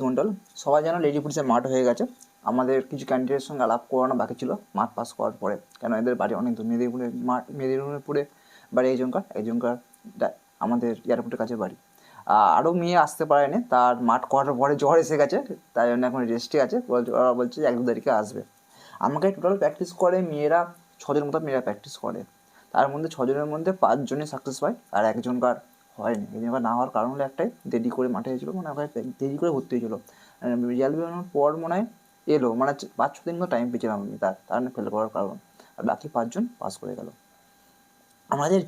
মন্ডল, সবাই যেন লেডি পুলিশের মাঠ হয়ে গেছে। আমাদের কিছু ক্যান্ডিডেটের সঙ্গে আলাপ করানো বাকি ছিল মাঠ পাস করার পরে, কেন এদের বাড়ি অনেক দূর। মেদিনীপুরে বাড়ি একজনকার আমাদের এয়ারপোর্টের কাছে বাড়ি। আরও মেয়ে আসতে পারেনি, তার মাঠ করার পরে জ্বর এসে গেছে, তাই জন্য এখন রেস্টে আছে। ওরা বলছে যে 1-2 তারিখে আসবে। আমাকে টোটাল প্র্যাকটিস করে মেয়েরা 6 জন মতো মেয়েরা প্র্যাকটিস করে। তার মধ্যে 6 জনের মধ্যে 5 জনই সাকসেস পায়, আর একজনকার হয়নি। একজনকার না হওয়ার কারণ হলো একটাই, দেরি করে মাঠে হয়েছিলো, মানে ওখানে দেরি করে ভর্তি হয়েছিল। রেজাল্ট বেরোনোর পর মনে হয় এলো, মানে 5-6 দিন মতো টাইম পেয়েছিলাম আমি, তার ফেল করার কারণ। আর বাকি 5 জন পাস করে গেল। আমাদের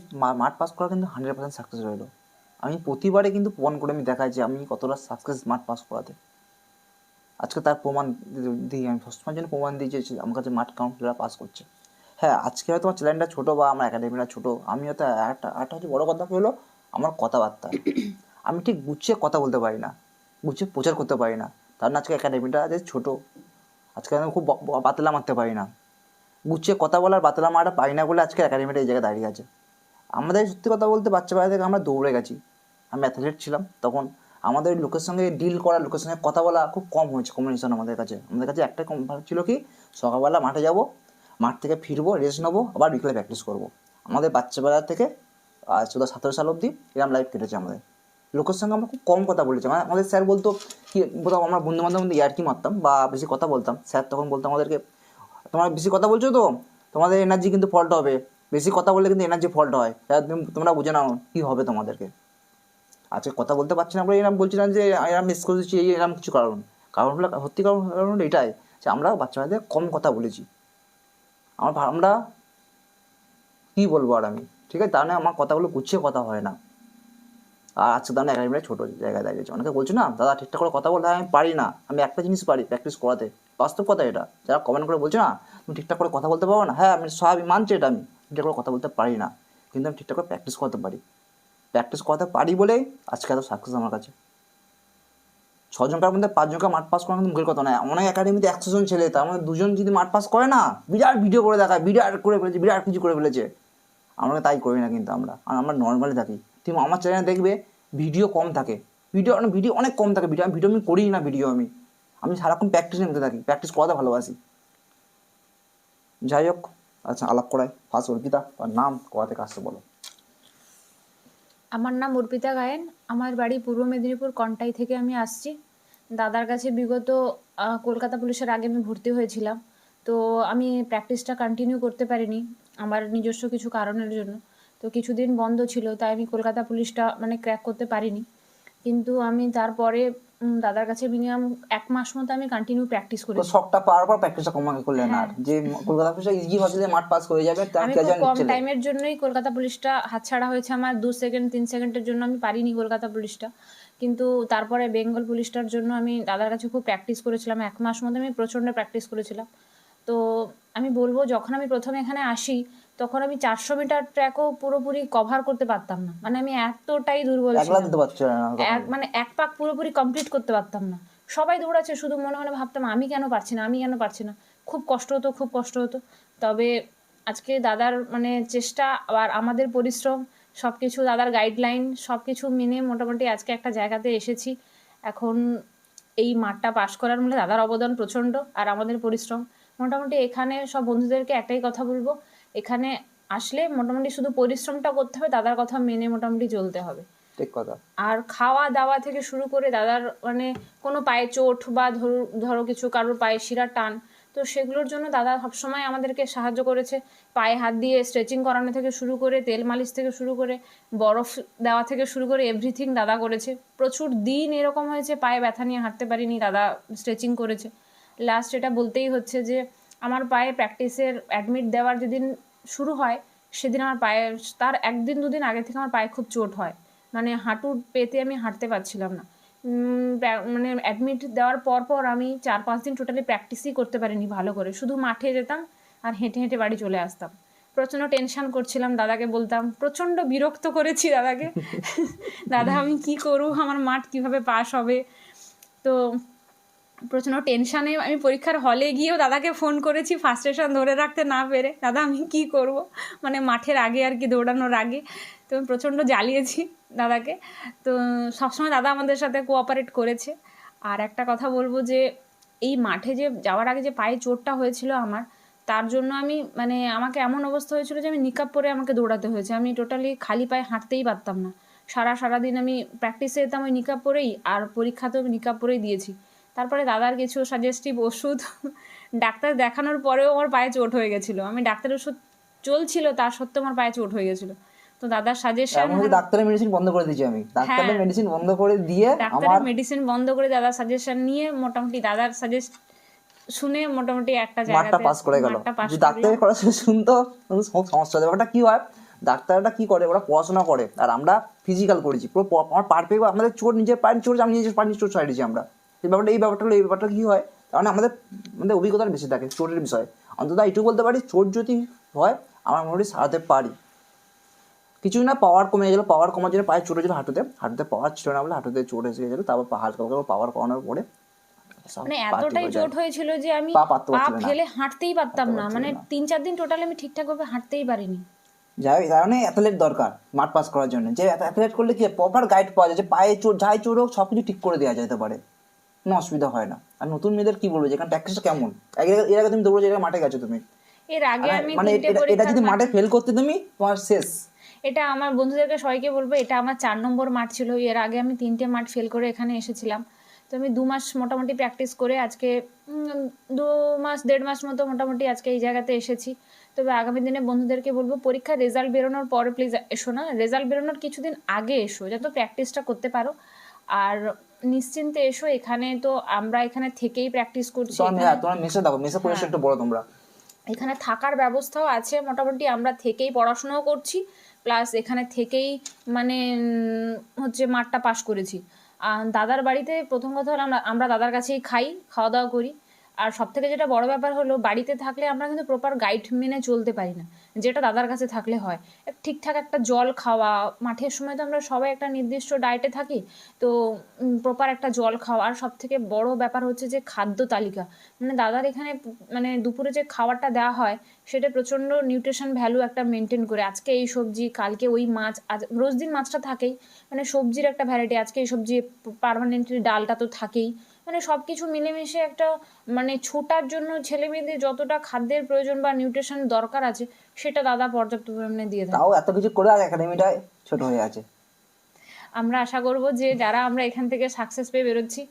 মাঠ পাস করা কিন্তু 100% সাকসেস রইলো। আমি প্রতিবারে কিন্তু প্রমাণ করে আমি দেখাই যে আমি কতটা সাকসেস মাঠ পাস করাতে। আজকে তার প্রমাণ দিই, আমি সবসময়ের জন্য প্রমাণ দিই যে আমার কাছে মাঠ কাউন্সিলররা পাস করছে। হ্যাঁ, আজকে হয়তো আমার চ্যালেঞ্জটা ছোটো বা আমার একাডেমিটা ছোটো, আমি হয়তো একটা হচ্ছে বড়ো কথা হলো আমার কথাবার্তা। আমি ঠিক গুছিয়ে কথা বলতে পারি না, গুছিয়ে প্রচার করতে পারি না। তার না আজকে একাডেমিটা যে ছোটো, আজকে আমি খুব বাতলা মারতে পারি না, গুছিয়ে কথা বলার বাতলা মারাটা পারি না বলে আজকে একাডেমিটা এই জায়গায় দাঁড়িয়ে আছে। আমাদের সত্যি কথা বলতে বাচ্চাবেলা থেকে আমরা দৌড়ে গেছি। আমি অ্যাথলেট ছিলাম তখন। আমাদের লোকের সঙ্গে ডিল করা, লোকের সঙ্গে কথা বলা খুব কম হয়েছে। কমিউনিকেশন আমাদের কাছে একটাই ছিল কি, সকালবেলা মাঠে যাব, মাঠ থেকে ফিরবো, রেস্ট নেবো, আবার বিকেলে প্র্যাকটিস করবো। আমাদের বাচ্চাবেলা থেকে 17 সাল অবধি এরকম লাইফ কেটেছে আমাদের। লোকের সঙ্গে আমরা খুব কম কথা বলেছি। মানে আমাদের স্যার বলতো কি, কোথাও আমরা বন্ধু বান্ধব মধ্যে ইয়ার্কি মারতাম বা বেশি কথা বলতাম, স্যার তখন বলতো আমাদেরকে, তোমরা বেশি কথা বলছো তো তোমাদের এনার্জি কিন্তু ফল্ট হবে, বেশি কথা বললে কিন্তু এনার্জি ফল্ট হয়, তোমরা বুঝে নাও কী হবে তোমাদেরকে। আজকে কথা বলতে পারছি না আমরা, এরকম বলছি না যে এরকম মিস করেছি, এরকম কিছু কারণ হলো, সত্যি কারণ হলো এটাই যে আমরা বাচ্চাদের কম কথা বলেছি। আমরা কী বলবো আর আমি, ঠিক আছে, তার মানে আমার কথাগুলো গুছিয়ে কথা হয় না। আর আজকে তার একাডেমিটা ছোটো জায়গায় দাঁড়িয়েছে। অনেকে বলছে না দাদা ঠিকঠাক করে কথা বলতে, আমি পারি না, আমি একটা জিনিস পারি, প্র্যাকটিস করাতে। বাস্তব কথা এটা, যারা কমেন্ট করে বলছে না তুমি ঠিকঠাক করে কথা বলতে পারো না, হ্যাঁ আমি মানছি এটা, আমি ঠিকঠাক করে কথা বলতে পারি না, কিন্তু আমি ঠিকঠাক করে প্র্যাকটিস করতে পারি। প্র্যাকটিস করতে পারি বলেই আজকে এত সাকসেস আমার কাছে। 6 জনকার মধ্যে 5 জনকে মাঠ পাস করা কিন্তু মুখের কথা নয়। অনেক একাডেমিতে 100 জন ছেলে, তার মধ্যে 2 জন যদি মাঠ পাস করে না, বিরাট ভিডিও করে দেখায়, বিরাট করে ফেলেছে, বিরাট কিছু করে ফেলেছে। আমরা তাই করি না কিন্তু, আমরা নর্মালি থাকি। তুমি আমার চ্যানেলে দেখবে ভিডিও কম থাকে, ভিডিও অনেক কম থাকে। আমি করি না ভিডিও, আমি সারাক্ষণ প্র্যাকটিসের মধ্যে থাকি, প্র্যাকটিস করাতে ভালোবাসি। যাই হোক, আচ্ছা আলাপ করাই। ফার্স্ট অর্পিতা, আর নাম কোথা থেকে আসছে বলো। আমার নাম অর্পিতা গায়েন, আমার বাড়ি পূর্ব মেদিনীপুর কন্টাই থেকে আমি আসছি। দাদার কাছে বিগত কলকাতা পুলিশের আগে আমি ভর্তি হয়েছিলাম, তো আমি প্র্যাকটিসটা কন্টিনিউ করতে পারিনি আমার নিজস্ব কিছু কারণের জন্য। তো কিছুদিন বন্ধ ছিল, তাই আমি কলকাতা পুলিশটা মানে ক্র্যাক করতে পারিনি। কিন্তু আমি তারপরে দাদার কাছে মিনিমাম 1 মাস মতো আমি কন্টিনিউ প্র্যাকটিস তো করেছি। শখটা পাওয়ার পর প্র্যাকটিসটা কমাকে করলে না, হ্যাঁ, আর যে কলকাতা পুলিশে ইজি ভাবে যে মাঠ পাস হয়ে যাবে তার আমি কে খুব জান কম নিচ্ছে। টাইমের জন্যই কলকাতা পুলিশটা হাতছাড়া হয়েছে আমার। 2 সেকেন্ড 3 সেকেন্ডের জন্য আমি পারিনি কলকাতা পুলিশটা। কিন্তু তারপরে বেঙ্গল পুলিশটার জন্য আমি দাদার কাছে খুব প্র্যাকটিস করেছিলাম। 1 মাস মতো আমি প্রচণ্ড প্র্যাকটিস করেছিলাম। তো আমি বলব, যখন আমি প্রথম এখানে আসি তখন আমি 400 মিটার ট্র্যাকও পুরোপুরি কভার করতে পারতাম না। মানে আমি এতটাই দুর্বল একলা ছিলাম। দিতে পারছে না তখন। মানে 1 পাক পুরোপুরি কমপ্লিট করতে পারতাম না। সবাই দৌড়াচ্ছে, শুধু মনে মনে ভাবতাম আমি কেন পারছি না, আমি কেন পারছি না। খুব কষ্ট হতো, খুব কষ্ট হতো। তবে আজকে দাদার মানে চেষ্টা আর আমাদের পরিশ্রম, সব কিছু দাদার গাইডলাইন সব কিছু মেনে মোটামুটি আজকে একটা জায়গাতে এসেছি। এখন এই মাঠটা পাস করার মূলে দাদার অবদান প্রচণ্ড, আর আমাদের পরিশ্রম। মোটামুটি এখানে সব বন্ধুদেরকে একটাই কথা বলবো, এখানে আসলে মোটামুটি শুধু পরিশ্রমটা করতে হবে, দাদার কথা মেনে মোটামুটি চলতে হবে। ঠিক কথা। আর খাওয়া দাওয়া থেকে শুরু করে দাদার মানে কোনো পায়ে চোট বা ধরো কিছু কারোর পায়ে শিরার টান, তো সেগুলোর জন্য দাদা সবসময় আমাদেরকে সাহায্য করেছে। পায়ে হাত দিয়ে স্ট্রেচিং করানো থেকে শুরু করে, তেল মালিশ থেকে শুরু করে, বরফ দেওয়া থেকে শুরু করে এভরিথিং দাদা করেছে। প্রচুর দিন এরকম হয়েছে পায়ে ব্যথা নিয়ে হাঁটতে পারিনি, দাদা স্ট্রেচিং করেছে। লাস্ট এটা বলতেই হচ্ছে যে আমার পায়ে প্র্যাকটিসের অ্যাডমিট দেওয়ার যেদিন শুরু হয়, সেদিন আমার পায়ে তার 1 দিন 2 দিন আগে থেকে আমার পায়ে খুব চোট হয়। মানে হাঁটু পেতে আমি হাঁটতে পারছিলাম না। মানে অ্যাডমিট দেওয়ার পর আমি 4-5 দিন টোটালি প্র্যাকটিসই করতে পারিনি ভালো করে। শুধু মাঠে যেতাম আর হেঁটে হেঁটে বাড়ি চলে আসতাম। প্রচণ্ড টেনশন করছিলাম, দাদাকে বলতাম, প্রচণ্ড বিরক্ত করেছি দাদাকে। দাদা আমি কি করব, আমার মাঠ কিভাবে পাস হবে। তো প্রচণ্ড টেনশানে আমি পরীক্ষার হলে গিয়েও দাদাকে ফোন করেছি, ফার্স্টেশন ধরে রাখতে না পেরে, দাদা আমি কি করব, মানে মাঠের আগে আর কি, দৌড়ানোর আগে। তো আমি প্রচণ্ড জ্বালিয়েছি দাদাকে। তো সবসময় দাদা আমাদের সাথে কোঅপারেট করেছে। আর একটা কথা বলবো যে এই মাঠে যে যাওয়ার আগে যে পায়ে চোটটা হয়েছিল আমার, তার জন্য আমি মানে আমাকে এমন অবস্থা হয়েছিল যে আমি নিকাব পরে আমাকে দৌড়াতে হয়েছে। আমি টোটালি খালি পায়ে হাঁটতেই পারতাম না। সারাদিন আমি প্র্যাকটিসে যেতাম ওই নিকাব পরেই, আর পরীক্ষাতেও আমি নিকাব পরেই দিয়েছি। তারপরে দাদার কিছু সাজেস্টিভ ওষুধ ডাক্তার দেখানোর পরেও আমার পায়ে চোট হয়ে গেছিলো। আমি ডাক্তারের ওষুধ চলছিল, তার সত্ত্বেও আমার পায়ে চোট হয়ে গেছিলো। তো দাদার সাজেশন, এমন হচ্ছে ডাক্তারের মেডিসিন বন্ধ করে দিয়েছি আমি, ডাক্তারের হ্যাঁ মেডিসিন বন্ধ করে দিয়ে আমার ডাক্তারের মেডিসিন বন্ধ করে দাদার সাজেশন নিয়ে মোটামুটি দাদার সাজেস্ট শুনে মোটামুটি একটা মাঠটা জায়গাতে পাস করে গেল। মাঠটা পাস যে করলাম। ডাক্তারের কথা শুনতো সমস্যা হবে। ওটা কি হয়, ডাক্তাররা কি করে, ওরা পড়াশোনা করে আর আমরা ফিজিক্যাল করেছি পুরো। আমার পারফেক্ট আমাদের চোট নিজের পায়ের চোট, আমি নিজের পায়ের চোট সারিয়েছি আমরা। এই ব্যাপারটা কি হয়, কারণ আমাদের আমাদের অভিজ্ঞতার বেশি থাকে চোটের বিষয়ে। অন্তত এইটুকু বলতে পারি, চোট যদি হয় আমার মোটামুটি সারাতে পারি। কিছুই না, পাওয়ার কমে গেছিলো, পাওয়ার কমার জন্য পায়ে চোট হয়েছিল, হাঁটুতে পাওয়ার ছিল না বলে হাঁটুতে চোট এসে গেছিলো। তারপর হালকা হালকা পাওয়ার কমানোর পরে মানে এতটাই চোট হয়েছিল যে আমি পা পাততে পা পারছিল না, ফেলে হাঁটতেই পারতাম না। পারছিল মানে না। 3-4 দিন টোটাল আমি ঠিকঠাকভাবে হাঁটতেই পারিনি। যাই হোক, তার মানে অ্যাথলেট দরকার মাঠ পাস করার জন্য। যে অ্যাথলেট করলে কি প্রপার গাইড পাওয়া যায়, যে পায়ে চোট যাই চোট হোক সব কিছু ঠিক করে দেওয়া যেতে পারে, কোনো অসুবিধা হয় না। আর নতুন মেয়েদের কি বলবো, যেখানে প্র্যাকটিসটা কেমন, এর আগে তুমি দৌড়ো, জায়গায় মাঠে গেছো তুমি, এর আগে আমি মানে 3টে এটা পরীক্ষার যদি মাঠ, মাঠে ফেল করতে তুমি, তোমার শেষ। এটা আমার বন্ধুদেরকে সবাইকে বলবো, এটা আমার 4 নম্বর মাঠ ছিল। এর আগে আমি 3টে মাঠ ফেল করে এখানে এসেছিলাম। তো আমি 2 মাস মোটামুটি প্র্যাকটিস করে আজকে 2 মাস 1.5 মাস মতো মোটামুটি আজকে এই জায়গাতে এসেছি। তবে আগামী দিনে বন্ধুদেরকে বলবো, পরীক্ষার রেজাল্ট বেরোনোর পরে প্লিজ এসো না, রেজাল্ট বেরোনোর কিছুদিন আগে এসো, যাতে প্র্যাকটিসটা করতে পারো। আর নিশ্চিন্তে এসো, এখানে তো আমরা এখানে থেকেই প্র্যাকটিস করছি। তোমার মেসে দেখো, মেসে পরিবেশ একটু বড় তোমরা। এখানে থাকার ব্যবস্থাও আছে মোটামুটি, আমরা থেকেই পড়াশোনাও করছি, প্লাস এখানে থেকেই মানে হচ্ছে মাঠটা পাস করেছি। দাদার বাড়িতে প্রথম কথা হলো আমরা দাদার কাছেই খাওয়া দাওয়া করি। আর সব থেকে যেটা বড় ব্যাপার হলো, বাড়িতে থাকলে আমরা কিন্তু প্রপার গাইড মেনে চলতে পারি না, যেটা দাদার কাছে থাকলে হয়। ঠিকঠাক একটা জল খাওয়া, মাঠের সময় তো আমরা সবাই একটা নির্দিষ্ট ডায়েটে থাকি, তো প্রপার একটা জল খাওয়া। আর সব থেকে বড় ব্যাপার হচ্ছে যে খাদ্য তালিকা, মানে দাদার এখানে মানে দুপুরে যে খাবারটা দেওয়া হয় সেটা প্রচণ্ড নিউট্রিশন ভ্যালু একটা মেনটেন করে। আজকে এই সবজি, কালকে ওই মাছ, আজ রোজ দিন মাছটা থাকেই, মানে সবজির একটা ভ্যারাইটি, আজকে এই সবজি, পার্মানেন্টলি ডালটা তো থাকেই। মানে সব কিছু মিলেমিশে একটা মানে ছোটার জন্য ছেলে মেয়েদের যতটা খাদ্যের প্রয়োজন বা নিউট্রিশন দরকার আছে, সেটা দাদা পর্যাপ্ত পরিমাণে দিয়ে থাকে। তাও এত কিছু করে আর একাডেমিটা ছোট হয়ে আছে। আমরা আশা করব যে যারা আমরা এখান থেকে সাকসেস পেয়ে বেরোচ্ছি,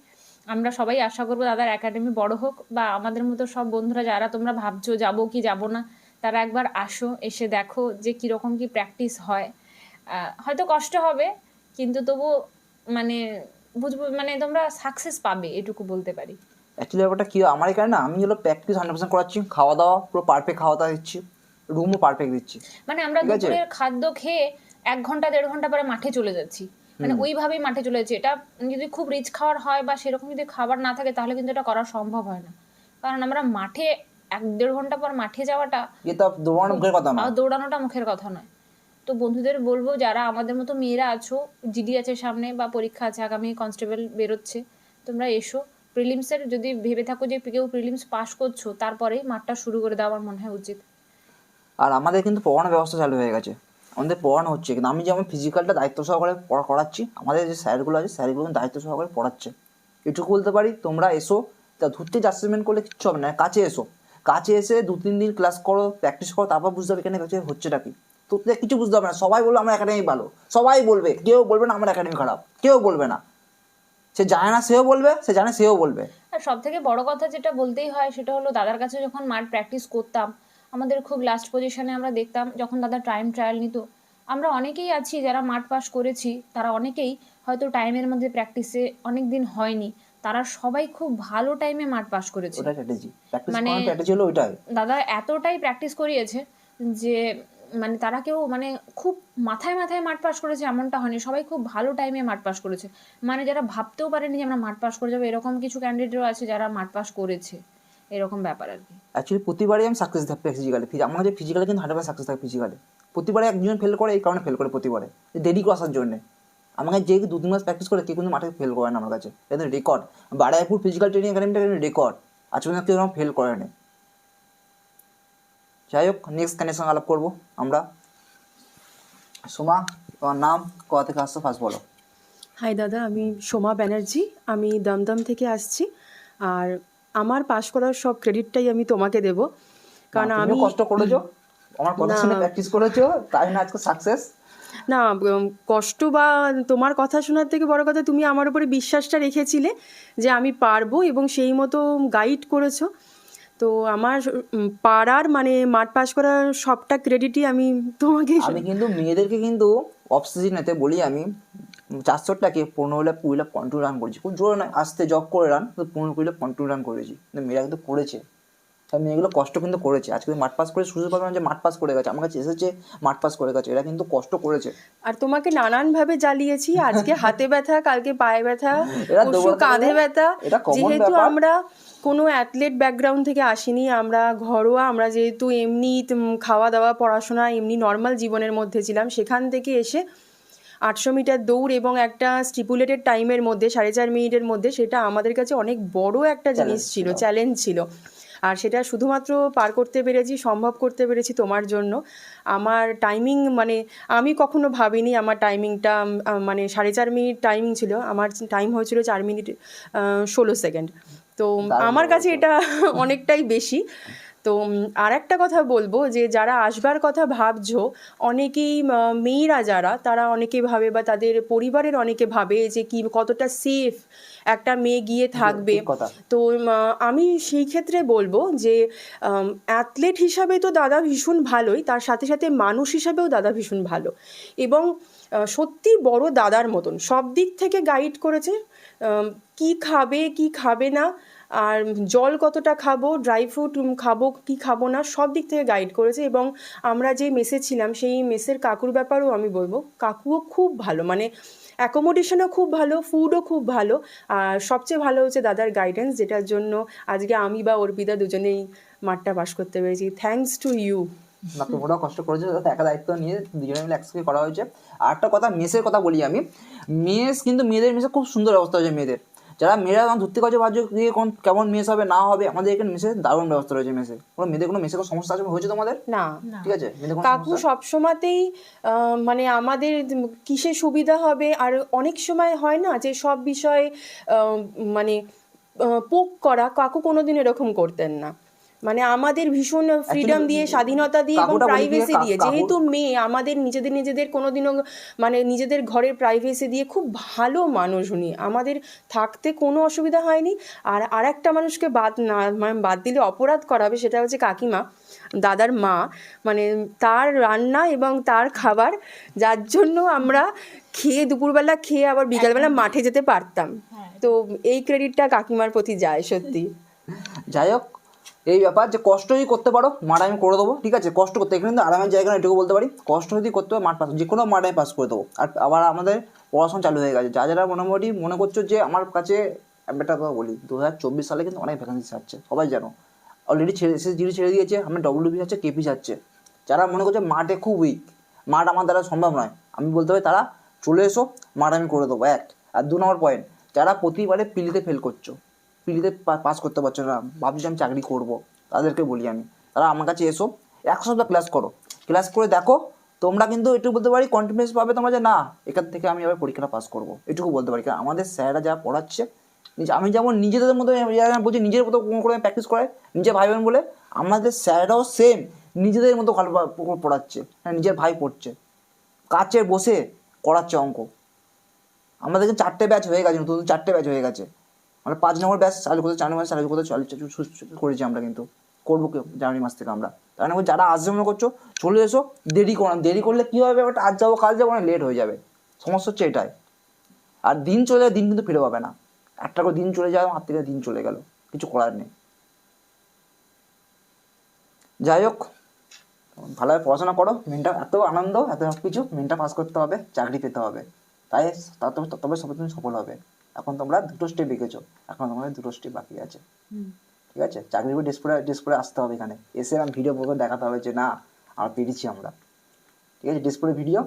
আমরা সবাই আশা করবো দাদার একাডেমি বড় হোক, বা আমাদের মতো সব বন্ধুরা যারা তোমরা ভাবছো যাবো কি যাবো না, তারা একবার আসো, এসে দেখো যে কীরকম কি প্র্যাকটিস হয়। হয়তো কষ্ট হবে, কিন্তু তবু মানে বুঝবো, মানে তোমরা সাকসেস পাবে, এটুকু বলতে পারি। অ্যাকচুয়ালি ব্যাপারটা কি হয়, আমার এখানে না, আমি হলো প্র্যাকটিস 100% করাচ্ছি, খাওয়া দাওয়া পুরো পারফেক্ট খাওয়া দাওয়া দিচ্ছি, রুমও পারফেক্ট দিচ্ছি। মানে আমরা ঠিক আছে, দুপুরের খাদ্য খেয়ে 1 ঘন্টা 1.5 ঘন্টা পরে মাঠে চলে যাচ্ছি, মানে ওইভাবেই মাঠে চলে যাচ্ছি। এটা যদি খুব রিচ খাবার হয় বা সেরকম যদি খাবার না থাকে, তাহলে কিন্তু এটা করা সম্ভব হয় না। কারণ আমরা মাঠে 1-1.5 ঘন্টা পর মাঠে যাওয়াটা, এটা দৌড়ানো মুখের কথা না। দৌড়ানোটা মুখের কথা নয়। তো বন্ধুদের বলবো, যারা আমাদের মতো মেয়েরা আছো, জিডি আছে সামনে বা পরীক্ষা আছে, আগামী কনস্টেবল বেরোচ্ছে, তোমরা এসো। প্রিলিমসের যদি ভেবে থাকো যে কেউ প্রিলিমস পাস করছো, তারপরেই মাঠটা শুরু করে দেওয়া আমার মনে হয় উচিত। আর আমাদের কিন্তু পড়ানোর ব্যবস্থা চালু হয়ে গেছে, আমাদের পড়ানো হচ্ছে, কিন্তু আমি যেমন ফিজিক্যালটা দায়িত্ব সহকারে করাচ্ছি, আমাদের যে স্যারগুলো আছে স্যারগুলো দায়িত্ব সহকারে পড়াচ্ছে। এটুকু বলতে পারি, তোমরা এসো। তা ধরতে অ্যাসেসমেন্ট করলে কিচ্ছু হবে না, কাছে এসো, কাছে এসে 2-3 দিন ক্লাস করো, প্র্যাকটিস করো, তারপর বুঝতে হবে এখানে হচ্ছেটা কি। তো কিছু বুঝতে হবে না, সবাই বলবে আমার একাডেমি ভালো, সবাই বলবে, কেউ বলবে না আমার একাডেমি খারাপ, কেউ বলবে না। সে জানে না সেও বলবে, সে জানে সেও বলবে। আর সব থেকে বড় কথা যেটা বলতেই হয়, সেটা হলো দাদার কাছে যখন মাঠ প্র্যাকটিস করতাম, আমাদের খুব লাস্ট পজিশনে আমরা দেখতাম যখন দাদা টাইম ট্রায়াল নিত। আমরা অনেকেই আছি যারা মাঠ পাস করেছি, তারা অনেকেই হয়তো টাইমের মধ্যে প্র্যাকটিসে অনেক দিন হয়নি, তারা সবাই খুব ভালো টাইমে মাঠ পাস করেছে। ওটা স্ট্র্যাটেজি, প্র্যাকটিস মানে করার স্ট্র্যাটেজি হলো ওইটাই। দাদা এতটাই প্র্যাকটিস করিয়েছে যে মানে তারা কেউ মানে খুব মাথায় মাথায় মাঠ পাস করেছে এমনটা হয়নি, সবাই খুব ভালো টাইমে মাঠ পাস করেছে। মানে যারা ভাবতেও পারেনি যে আমরা মাঠ পাস করে যাবো, এরকম কিছু ক্যান্ডিডেটও আছে যারা মাঠ পাস করেছে, এরকম ব্যাপার আর কি। অ্যাকচুয়ালি প্রতিবারই আমি সাকসেস থাকবে ফিজিক্যালি, আমার কাছে ফিজিক্যালি কিন্তু 100% সাকসেস থাকে ফিজিক্যালি। প্রতিবারে একজন ফেল করে, এই কারণে ফেল করে প্রতিবারে, দেরি আসার জন্য। আমাকে যে 2-3 মাস প্র্যাকটিস করে কেউ কিন্তু মাঠে ফেল করে না আমার কাছে, এটা রেকর্ড। বারাইপুর ফিজিক্যাল ট্রেনিং একাডেমিটা রেকর্ড, আজ পর্যন্ত কেউ ফেল করে না। যাই হোক, নেক্সট কানের সঙ্গে আলাপ করবো আমরা। সোমা, তোমার নাম, কোথা থেকে আসছো ফার্স্ট বলো। হাই দাদা, আমি সোমা ব্যানার্জি। আমি দমদম থেকে আসছি। আর আমার পাশ করার সব ক্রেডিটটাই আমি তোমাকে দেব, কারণ তুমিও আমি কষ্ট করেছো, আমার কথা না শুনে প্র্যাকটিস করেছো, তাই না আজকে সাকসেস। না কষ্ট বা তোমার কথা শোনার থেকে বড় কথা, তুমি আমার উপরে বিশ্বাসটা রেখেছিলে যে আমি পারবো এবং সেই মতো গাইড করেছো। তো আমার পারার মানে মাঠ পাশ করার সবটা ক্রেডিটই আমি তোমাকে আমি কিন্তু মেয়েদেরকে কিন্তু অফ সিজনেতে বলি আমি 400টাকে 15 কন্ট্রোল রান করেছি, খুব জোরে নয়, আস্তে জগ করে রান, 15 কন্ট্রোল রান করেছি, কিন্তু মেয়েরা কিন্তু করেছে। তাই মেয়েগুলো কষ্ট কিন্তু করেছে, আজকে মাঠ পাস করে সুযোগ পাবে না যে মাঠ পাস করে গেছে, আমার কাছে এসেছে মাঠ পাস করে গেছে, এরা কিন্তু কষ্ট করেছে। আর তোমাকে নানানভাবে জ্বালিয়েছি, আজকে হাতে ব্যথা, কালকে পায়ে ব্যথা, এরা পরশু দৌড়াতে কাঁধে গেলে ব্যথা। এটা কমন যেহেতু ব্যাপার। আমরা কোনো অ্যাথলেট ব্যাকগ্রাউন্ড থেকে আসিনি, আমরা ঘরোয়া, আমরা যেহেতু এমনি খাওয়া দাওয়া পড়াশোনা এমনি নর্মাল জীবনের মধ্যে ছিলাম, সেখান থেকে এসে 800 মিটার দৌড় এবং একটা স্টিপুলেটেড টাইমের মধ্যে 4.5 মিনিটের মধ্যে, সেটা আমাদের কাছে অনেক বড় একটা জিনিস চ্যালেঞ্জ ছিল, ছিল। চ্যালেঞ্জ ছিল। আর সেটা শুধুমাত্র পার করতে পেরেছি, সম্ভব করতে পেরেছি তোমার জন্য। আমার টাইমিং মানে আমি কখনো ভাবিনি আমার টাইমিংটা মানে 4.5 মিনিট টাইমিং ছিল, আমার টাইম হয়েছিল 4 মিনিট 16 সেকেন্ড। তো দারুণ আমার কাছে করেছো। এটা অনেকটাই বেশি। তো আর একটা কথা বলবো, যে যারা আসবার কথা ভাবছো, অনেকেই মেয়েরা যারা, তারা অনেকে ভাবে বা তাদের পরিবারের অনেকে ভাবে যে কি কতটা সেফ একটা মেয়ে গিয়ে থাকবে। ঠিক কথা। তো আমি সেই ক্ষেত্রে বলবো যে অ্যাথলেট হিসাবে তো দাদা ভীষণ ভালোই, তার সাথে সাথে মানুষ হিসাবেও দাদা ভীষণ ভালো এবং সত্যি বড় দাদার মতন সব দিক থেকে গাইড করেছে। কি খাবে কি খাবে না, আর জল কতটা খাবো, ড্রাই ফ্রুট খাবো কি খাবো না, সব দিক থেকে গাইড করেছে। এবং আমরা যে মেসে ছিলাম, সেই মেসের কাকুর ব্যাপারেও আমি বলবো, কাকুও খুব ভালো, মানে অ্যাকোমোডেশনও খুব ভালো, ফুডও খুব ভালো। আর সবচেয়ে ভালো হচ্ছে দাদার গাইডেন্স, যেটার জন্য আজকে আমি বা অর্পিতা দুজনেই মাঠটা পাস করতে পেরেছি। Thanks to you. না, তোমরাও কষ্ট করেছো, যাতে একা দায়িত্ব নিয়ে দুজনে মিলে একসাথে করা হয়েছে। আর একটা কথা, মেসের কথা বলি আমি, মেস কিন্তু মেয়েদের মেসে খুব সুন্দর ব্যবস্থা হয়েছে মেয়েদের। যারা মেয়েরা তখন ধরতে পারছে ভাবছো দিয়ে কেমন মেস হবে না হবে, আমাদের এখানে মেসে দারুণ ব্যবস্থা রয়েছে মেসে। কোনো মেয়েদের কোনো মেসে কোনো সমস্যা আছে হয়েছে তোমাদের? না, ঠিক আছে, মেয়েদের কোনো কাকু সমস্যা? সবসময়তেই মানে আমাদের কিসে সুবিধা হবে, আর অনেক সময় হয় না যে সব বিষয়ে আহ, মানে পোক করা, কাকু কোনোদিন এরকম করতেন না। মানে আমাদের ভীষণ ফ্রিডম দিয়ে, স্বাধীনতা দিয়ে এবং কাকুটা বলি কি, প্রাইভেসি দিয়ে, কাকুর যেহেতু মেয়ে, আমাদের নিজেদের কোনোদিনও মানে নিজেদের ঘরের প্রাইভেসি দিয়ে, খুব ভালো মানুষ উনি, আমাদের থাকতে কোনো অসুবিধা হয়নি। আর আরেকটা মানুষকে বাদ না মানে বাদ দিলে অপরাধ করা হবে, সেটা হচ্ছে কাকিমা, দাদার মা। মানে তার রান্না এবং তার খাবার, যার জন্য আমরা খেয়ে দুপুরবেলা খেয়ে আবার বিকালবেলা মাঠে যেতে পারতাম। তো এই ক্রেডিটটা কাকিমার প্রতি যায় সত্যি। যাই হোক, এই ব্যাপার যে কষ্ট যদি করতে পারো মাঠ আমি করে দেবো, ঠিক আছে, কষ্ট করতে এখানে কিন্তু আরামের জায়গা না, এটুকু বলতে পারি, কষ্ট যদি করতে হবে মাঠ পাস, যে কোনো মাঠ আমি পাস করে দেবো। আর আবার আমাদের পড়াশোনা চালু হয়ে গেছে, যারা মোটামুটি মনে করছো যে আমার কাছে, একটা কথা বলি, 2024 সালে কিন্তু অনেক ভ্যাকেন্সি ছাড়ছে, সবাই জানো, অলরেডি SSGD ছেড়ে দিয়েছে, আমি WP যাচ্ছে, KP যাচ্ছে। যারা মনে করছে মাঠে খুব উইক, মাঠ আমার দ্বারা সম্ভব নয়, আমি বলতে পারি তারা চলে এসো, মাঠ আমি করে দেবো, এক। আর 2 নম্বর পয়েন্ট, যারা প্রতিবারে পিলিতে ফেল করছো, পিলিতে পাস করতে পারছো না, ভাবছি আমি চাকরি করবো, তাদেরকে বলি আমি, তারা আমার কাছে এসো, 1 সপ্তাহ ক্লাস করো, ক্লাস করে দেখো, তোমরা কিন্তু এটুকু বলতে পারি কনফিডেন্স পাবে তোমরা যে না, এখান থেকে আমি আবার পরীক্ষাটা পাস করবো, এটুকু বলতে পারি। কারণ আমাদের স্যাররা যা পড়াচ্ছে, আমি যেমন নিজেদের মতো বলছি, নিজের মতো করে প্র্যাকটিস করায় নিজে ভাই বোন বলে, আমাদের স্যাররাও সেম নিজেদের মতো ভালো পড়াচ্ছে, হ্যাঁ নিজের ভাই পড়ছে, কাছে বসে করাচ্ছে অঙ্ক। আমাদের 4টে ব্যাচ হয়ে গেছে, নতুন 4টে ব্যাচ হয়ে গেছে, আমরা 5 নম্বর ব্যাচ চালু করতে, 4 নম্বর চালু করতে করেছি আমরা, কিন্তু করবো কেউ জানুয়ারি মাস থেকে আমরা। তাই না, যারা আসবে মনে করছো চলে এসো, দেরি করলে কী হবে, ওটা আজ যাবো কাল যাবো, না লেট হয়ে যাবে, সমস্যা হচ্ছে এটাই। আর দিন চলে যায়, দিন কিন্তু ফিরে পাবে না, একটা করে দিন চলে যায়, হাত থেকে দিন চলে গেল, কিছু করার নেই। যাই হোক, ভালোভাবে পড়াশোনা করো, মেনটা এত আনন্দ, এত সব কিছু, মেনটা পাস করতে হবে, চাকরি পেতে হবে, তাই তবে সব তুমি সফল হবে। এখন তোমরা 2টো স্টেপ এগেছো, এখন তোমাদের 2টো স্টেপ বাকি আছে, ঠিক আছে, চাকরির উপর ডেস্ক করে আসতে হবে, এখানে এসে আমি ভিডিও পর্ব দেখাতে হবে যে না আমরা পেরেছি আমরা, ঠিক আছে, ডেস্ক করে ভিডিও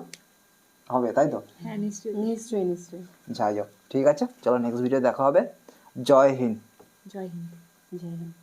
হবে, তাই তো? হ্যাঁ, নিশ্চয়ই। নিশ্চয়ই নিশ্চয়ই। যাই হোক, ঠিক আছে, চলো নেক্সট ভিডিও দেখা হবে। জয় হিন্দ। জয় হিন্দ। জয় হিন্দ।